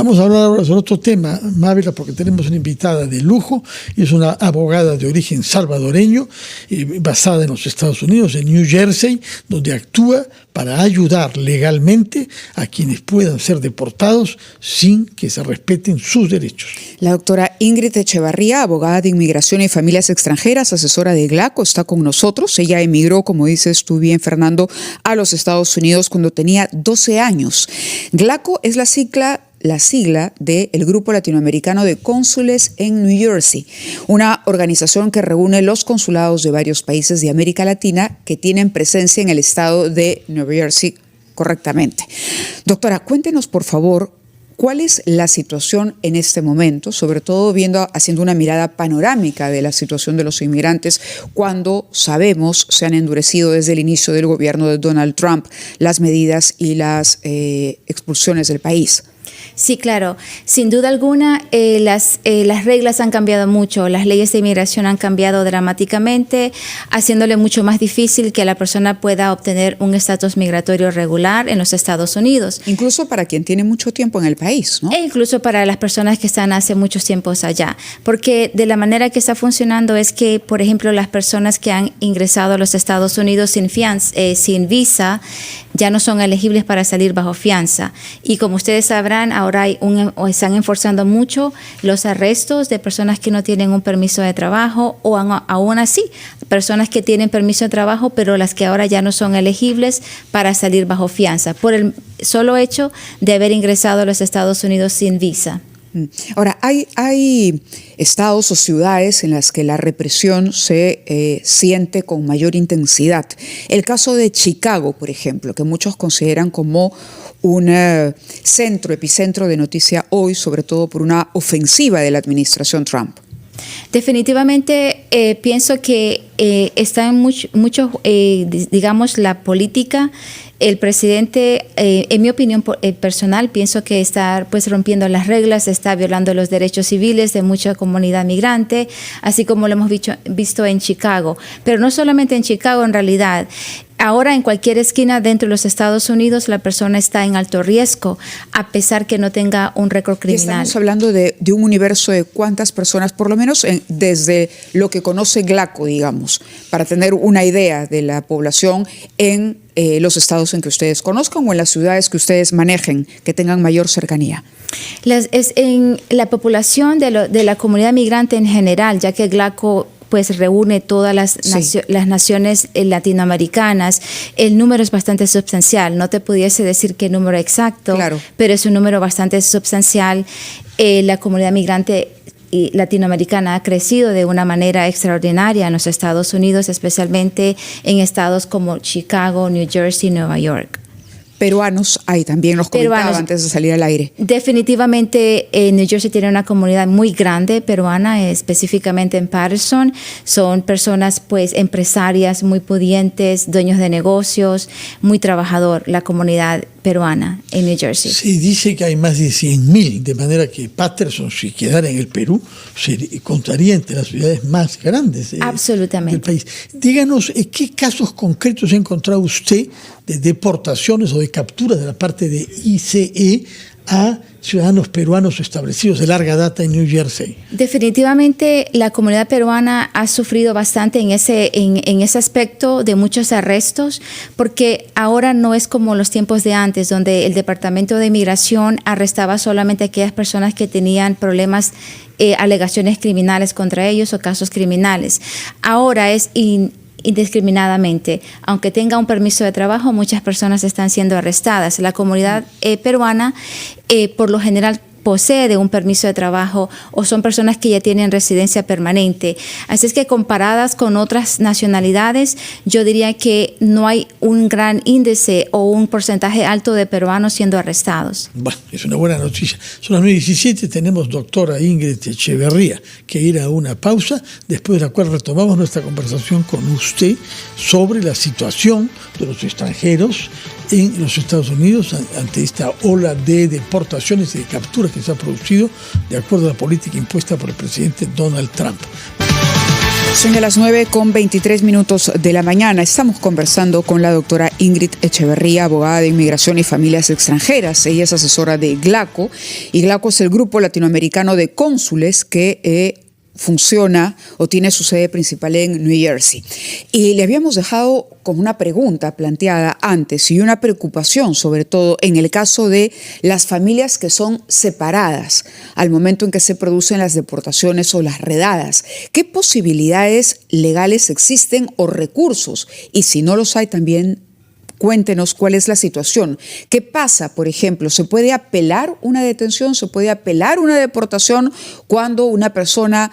Vamos a hablar ahora sobre otro tema, Mávila, porque tenemos una invitada de lujo, y es una abogada de origen salvadoreño, basada en los Estados Unidos, en New Jersey, donde actúa para ayudar legalmente a quienes puedan ser deportados sin que se respeten sus derechos. La doctora Ingrid Echevarría, abogada de inmigración y familias extranjeras, asesora de GLACO, está con nosotros. Ella emigró, como dices tú bien, Fernando, a los Estados Unidos cuando tenía 12 años. GLACO es la sigla del Grupo Latinoamericano de Cónsules en New Jersey, una organización que reúne los consulados de varios países de América Latina que tienen presencia en el estado de New Jersey correctamente. Doctora, cuéntenos, por favor, ¿cuál es la situación en este momento, sobre todo haciendo una mirada panorámica de la situación de los inmigrantes, cuando sabemos se han endurecido desde el inicio del gobierno de Donald Trump las medidas y las expulsiones del país? Sí, claro. Sin duda alguna, las reglas han cambiado mucho. Las leyes de inmigración han cambiado dramáticamente, haciéndole mucho más difícil que la persona pueda obtener un estatus migratorio regular en los Estados Unidos. Incluso para quien tiene mucho tiempo en el país, ¿no? E incluso para las personas que están hace muchos tiempos allá. Porque de la manera que está funcionando es que, por ejemplo, las personas que han ingresado a los Estados Unidos sin visa, ya no son elegibles para salir bajo fianza. Y como ustedes sabrán, ahora están enforzando mucho los arrestos de personas que no tienen un permiso de trabajo, o aún así, personas que tienen permiso de trabajo, pero las que ahora ya no son elegibles para salir bajo fianza, por el solo hecho de haber ingresado a los Estados Unidos sin visa. Ahora, hay estados o ciudades en las que la represión se siente con mayor intensidad. El caso de Chicago, por ejemplo, que muchos consideran como un epicentro de noticia hoy, sobre todo por una ofensiva de la administración Trump. Definitivamente pienso que está en mucho, digamos, la política. El presidente, en mi opinión personal, pienso que está pues rompiendo las reglas, está violando los derechos civiles de mucha comunidad migrante, así como lo hemos visto en Chicago. Pero no solamente en Chicago, en realidad. Ahora en cualquier esquina dentro de los Estados Unidos la persona está en alto riesgo, a pesar que no tenga un récord criminal. Estamos hablando de un universo de cuántas personas, por lo menos desde lo que conoce GLACO, digamos, para tener una idea de la población en los estados en que ustedes conozcan o en las ciudades que ustedes manejen, que tengan mayor cercanía. En la población de la comunidad migrante en general, ya que GLACO pues reúne todas las naciones latinoamericanas, el número es bastante sustancial. No te pudiese decir qué número exacto, claro, pero es un número bastante sustancial. La comunidad migrante latinoamericana ha crecido de una manera extraordinaria en los Estados Unidos, especialmente en estados como Chicago, New Jersey, Nueva York. Peruanos hay también, los comentaba antes de salir al aire. Definitivamente New Jersey tiene una comunidad muy grande peruana, específicamente en Patterson. Son personas pues empresarias muy pudientes, dueños de negocios, muy trabajador, la comunidad peruana en New Jersey. Sí, dice que hay más de 100.000, de manera que Patterson, si quedara en el Perú, se contaría entre las ciudades más grandes del país. Díganos, ¿qué casos concretos ha encontrado usted de deportaciones o de capturas de la parte de ICE a ciudadanos peruanos establecidos de larga data en New Jersey? Definitivamente la comunidad peruana ha sufrido bastante en ese aspecto de muchos arrestos, porque ahora no es como los tiempos de antes, donde el Departamento de Inmigración arrestaba solamente a aquellas personas que tenían problemas, alegaciones criminales contra ellos o casos criminales. Ahora es indiscriminadamente. Aunque tenga un permiso de trabajo, muchas personas están siendo arrestadas. La comunidad peruana, por lo general, posee un permiso de trabajo o son personas que ya tienen residencia permanente. Así es que comparadas con otras nacionalidades, yo diría que no hay un gran índice o un porcentaje alto de peruanos siendo arrestados. Bueno, es una buena noticia. Son las 9:17, tenemos doctora Ingrid Echevarría que ir a una pausa, después de la cual retomamos nuestra conversación con usted sobre la situación de los extranjeros en los Estados Unidos ante esta ola de deportaciones y de capturas que se ha producido de acuerdo a la política impuesta por el presidente Donald Trump. Son de las 9:23 de la mañana. Estamos conversando con la doctora Ingrid Echeverría, abogada de inmigración y familias extranjeras. Ella es asesora de GLACO, y GLACO es el grupo latinoamericano de cónsules que funciona o tiene su sede principal en New Jersey. Y le habíamos dejado como una pregunta planteada antes y una preocupación, sobre todo en el caso de las familias que son separadas al momento en que se producen las deportaciones o las redadas. ¿Qué posibilidades legales existen o recursos? Y si no los hay, también cuéntenos cuál es la situación. ¿Qué pasa, por ejemplo? ¿Se puede apelar una detención? ¿Se puede apelar una deportación cuando una persona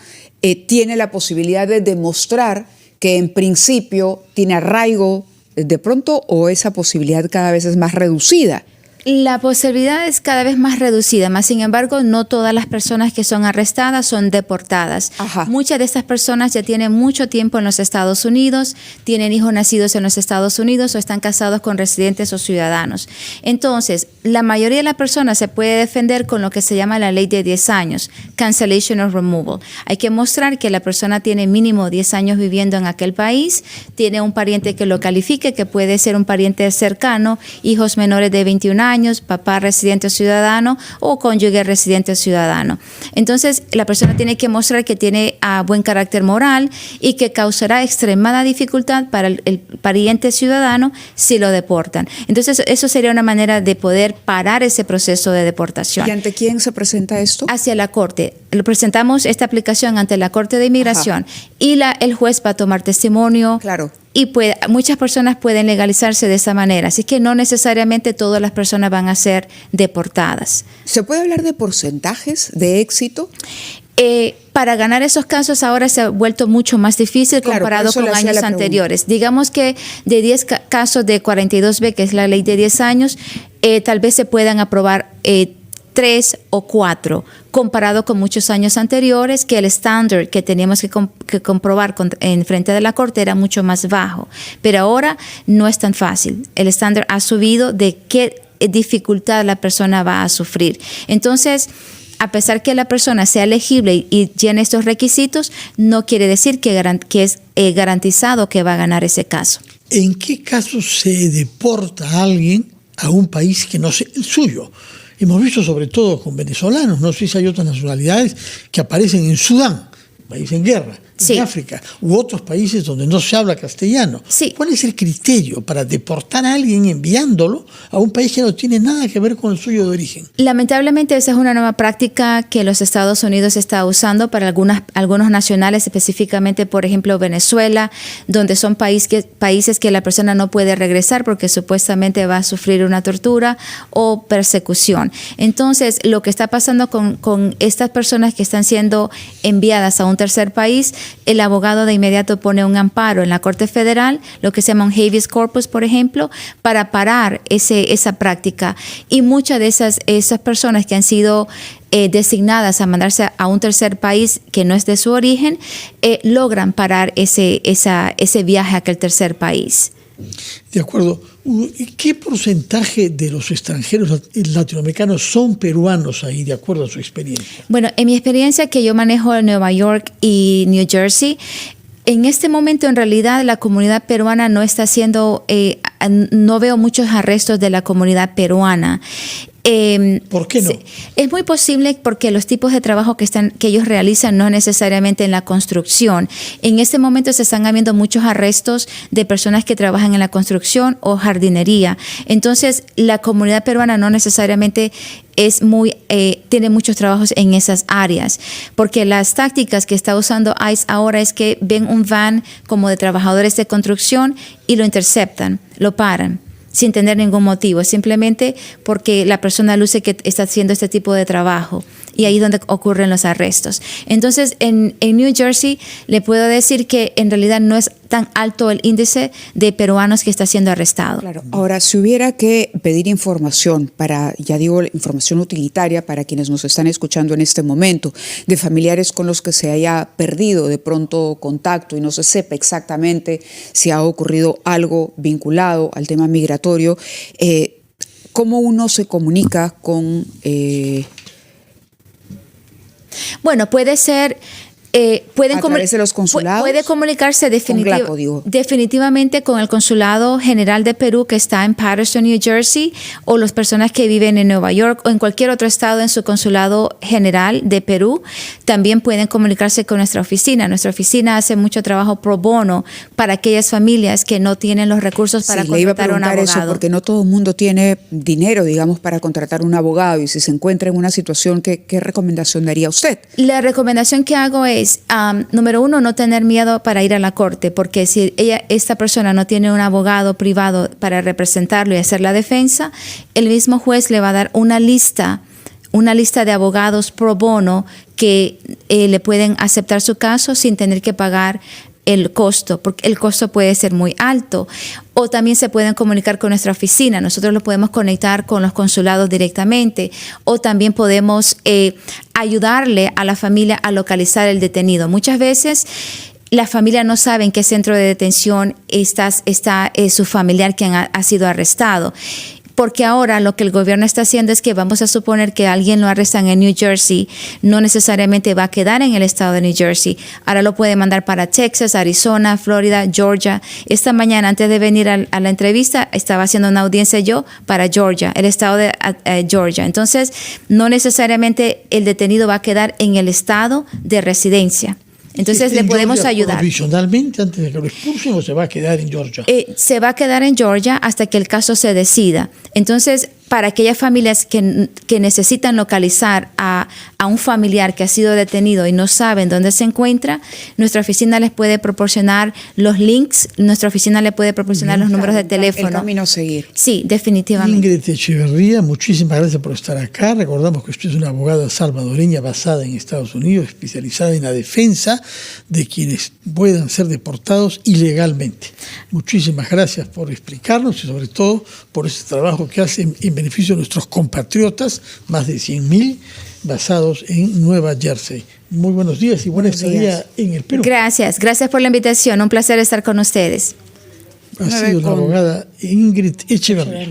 tiene la posibilidad de demostrar que en principio tiene arraigo de pronto, o esa posibilidad cada vez es más reducida? La posibilidad es cada vez más reducida, más sin embargo, no todas las personas que son arrestadas son deportadas. Ajá. Muchas de estas personas ya tienen mucho tiempo en los Estados Unidos, tienen hijos nacidos en los Estados Unidos o están casados con residentes o ciudadanos. Entonces, la mayoría de las personas se puede defender con lo que se llama la ley de 10 años, cancellation or removal. Hay que mostrar que la persona tiene mínimo 10 años viviendo en aquel país, tiene un pariente que lo califique, que puede ser un pariente cercano, hijos menores de 21 años, papá residente o ciudadano o cónyuge residente o ciudadano. Entonces, la persona tiene que mostrar que tiene buen carácter moral y que causará extremada dificultad para el pariente ciudadano si lo deportan. Entonces, eso sería una manera de poder parar ese proceso de deportación. ¿Y ante quién se presenta esto? Hacia la Corte. Presentamos esta aplicación ante la Corte de Inmigración. Ajá. Y el juez va a tomar testimonio. Claro. Y muchas personas pueden legalizarse de esa manera, así que no necesariamente todas las personas van a ser deportadas. ¿Se puede hablar de porcentajes de éxito? Para ganar esos casos ahora se ha vuelto mucho más difícil comparado con años anteriores. Digamos que de 10 casos de 42B, que es la ley de 10 años, tal vez se puedan aprobar 3 o 4, comparado con muchos años anteriores, que el estándar que teníamos que comprobar en frente de la Corte era mucho más bajo. Pero ahora no es tan fácil. El estándar ha subido de qué dificultad la persona va a sufrir. Entonces, a pesar que la persona sea elegible y llene estos requisitos, no quiere decir que es garantizado que va a ganar ese caso. ¿En qué casos se deporta a alguien a un país que no sea el suyo? Hemos visto sobre todo con venezolanos, no sé si hay otras nacionalidades que aparecen en Sudán, país en guerra, sí, en África, u otros países donde no se habla castellano. Sí. ¿Cuál es el criterio para deportar a alguien enviándolo a un país que no tiene nada que ver con el suyo de origen? Lamentablemente esa es una nueva práctica que los Estados Unidos está usando para algunos nacionales, específicamente, por ejemplo, Venezuela, donde son países que la persona no puede regresar porque supuestamente va a sufrir una tortura o persecución. Entonces, lo que está pasando con estas personas que están siendo enviadas a un tercer país, el abogado de inmediato pone un amparo en la Corte Federal, lo que se llama un habeas corpus, por ejemplo, para parar esa práctica. Y muchas de esas personas que han sido designadas a mandarse a un tercer país que no es de su origen, logran parar ese viaje a aquel tercer país. De acuerdo. ¿Qué porcentaje de los extranjeros latinoamericanos son peruanos ahí, de acuerdo a su experiencia? Bueno, en mi experiencia que yo manejo en Nueva York y New Jersey, en este momento en realidad la comunidad peruana no está haciendo, no veo muchos arrestos de la comunidad peruana. ¿Por qué no? Es muy posible porque los tipos de trabajo que ellos realizan no necesariamente en la construcción. En este momento se están habiendo muchos arrestos de personas que trabajan en la construcción o jardinería. Entonces, la comunidad peruana no necesariamente tiene muchos trabajos en esas áreas, porque las tácticas que está usando ICE ahora es que ven un van como de trabajadores de construcción y lo interceptan, lo paran, sin tener ningún motivo, simplemente porque la persona luce que está haciendo este tipo de trabajo. Y ahí es donde ocurren los arrestos. Entonces, en New Jersey le puedo decir que en realidad no es tan alto el índice de peruanos que está siendo arrestado. Claro. Ahora, si hubiera que pedir información información utilitaria para quienes nos están escuchando en este momento, de familiares con los que se haya perdido de pronto contacto y no se sepa exactamente si ha ocurrido algo vinculado al tema migratorio, ¿cómo uno se comunica con... Bueno, puede ser Pueden ¿A través de los consulados? Puede comunicarse GLACO, definitivamente con el Consulado General de Perú que está en Paterson, New Jersey, o las personas que viven en Nueva York o en cualquier otro estado en su Consulado General de Perú. También pueden comunicarse con nuestra oficina. Nuestra oficina hace mucho trabajo pro bono para aquellas familias que no tienen los recursos para contratar un abogado. Eso porque no todo el mundo tiene dinero, digamos, para contratar un abogado, y si se encuentra en una situación, ¿qué recomendación daría usted? La recomendación que hago es, número uno, no tener miedo para ir a la corte, porque si esta persona no tiene un abogado privado para representarlo y hacer la defensa, el mismo juez le va a dar una lista de abogados pro bono que le pueden aceptar su caso sin tener que pagar el costo, porque el costo puede ser muy alto. O también se pueden comunicar con nuestra oficina. Nosotros lo podemos conectar con los consulados directamente, o también podemos ayudarle a la familia a localizar el detenido. Muchas veces la familia no sabe en qué centro de detención está su familiar quien ha sido arrestado. Porque ahora lo que el gobierno está haciendo es que vamos a suponer que alguien lo arrestan en New Jersey, no necesariamente va a quedar en el estado de New Jersey. Ahora lo puede mandar para Texas, Arizona, Florida, Georgia. Esta mañana, antes de venir a la entrevista, estaba haciendo una audiencia yo para Georgia, el estado de Georgia. Entonces, no necesariamente el detenido va a quedar en el estado de residencia. Entonces le podemos ayudar. ¿Provisionalmente antes de que lo expulsen o se va a quedar en Georgia? Se va a quedar en Georgia hasta que el caso se decida. Entonces, para aquellas familias que necesitan localizar a un familiar que ha sido detenido y no saben dónde se encuentra, nuestra oficina les puede proporcionar los links, nuestra oficina le puede proporcionar los números de teléfono. El camino a seguir. Sí, definitivamente. Ingrid Echeverría, muchísimas gracias por estar acá. Recordamos que usted es una abogada salvadoreña basada en Estados Unidos, especializada en la defensa de quienes puedan ser deportados ilegalmente. Muchísimas gracias por explicarnos y sobre todo por ese trabajo que hacen en beneficio de nuestros compatriotas, más de 100.000 basados en Nueva Jersey. Muy buenos días y buena estadía en el Perú. Gracias por la invitación. Un placer estar con ustedes. Ha sido la abogada Ingrid Echeverría.